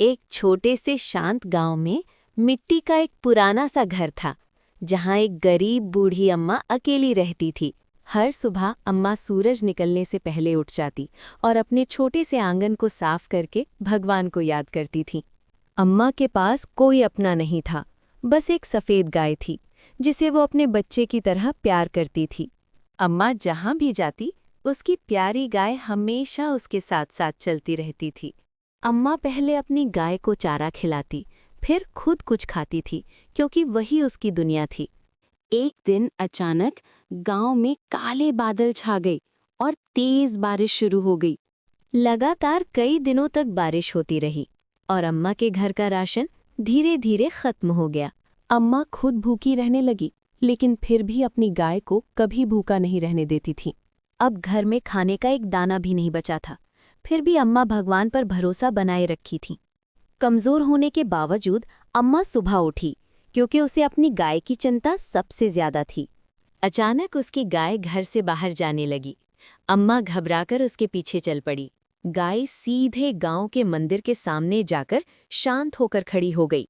एक छोटे से शांत गांव में मिट्टी का एक पुराना सा घर था, जहां एक गरीब बूढ़ी अम्मा अकेली रहती थी। हर सुबह अम्मा सूरज निकलने से पहले उठ जाती और अपने छोटे से आंगन को साफ करके भगवान को याद करती थी। अम्मा के पास कोई अपना नहीं था, बस एक सफ़ेद गाय थी, जिसे वो अपने बच्चे की तरह प्यार करती थी। अम्मा जहां भी जाती, उसकी प्यारी गाय हमेशा उसके साथ साथ चलती रहती थी। अम्मा पहले अपनी गाय को चारा खिलाती, फिर खुद कुछ खाती थी, क्योंकि वही उसकी दुनिया थी। एक दिन अचानक गांव में काले बादल छा गए और तेज बारिश शुरू हो गई। लगातार कई दिनों तक बारिश होती रही और अम्मा के घर का राशन धीरे धीरे खत्म हो गया। अम्मा खुद भूखी रहने लगी, लेकिन फिर भी अपनी गाय को कभी भूखा नहीं रहने देती थी। अब घर में खाने का एक दाना भी नहीं बचा था, फिर भी अम्मा भगवान पर भरोसा बनाए रखी थी। कमज़ोर होने के बावजूद अम्मा सुबह उठी, क्योंकि उसे अपनी गाय की चिंता सबसे ज़्यादा थी। अचानक उसकी गाय घर से बाहर जाने लगी। अम्मा घबराकर उसके पीछे चल पड़ी। गाय सीधे गांव के मंदिर के सामने जाकर शांत होकर खड़ी हो गई।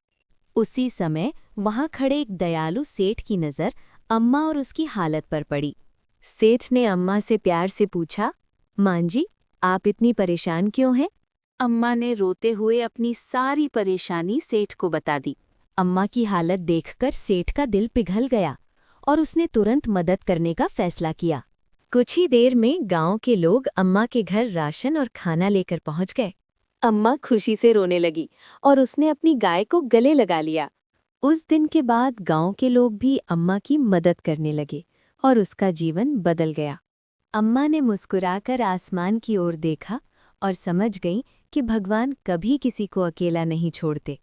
उसी समय वहां खड़े एक दयालु सेठ की नज़र अम्मा और उसकी हालत पर पड़ी। सेठ ने अम्मा से प्यार से पूछा, मां जी, आप इतनी परेशान क्यों हैं? अम्मा ने रोते हुए अपनी सारी परेशानी सेठ को बता दी। अम्मा की हालत देखकर सेठ का दिल पिघल गया और उसने तुरंत मदद करने का फैसला किया। कुछ ही देर में गांव के लोग अम्मा के घर राशन और खाना लेकर पहुंच गए। अम्मा खुशी से रोने लगी और उसने अपनी गाय को गले लगा लिया। उस दिन के बाद गांव के लोग भी अम्मा की मदद करने लगे और उसका जीवन बदल गया। अम्मा ने मुस्कुराकर आसमान की ओर देखा और समझ गई कि भगवान कभी किसी को अकेला नहीं छोड़ते।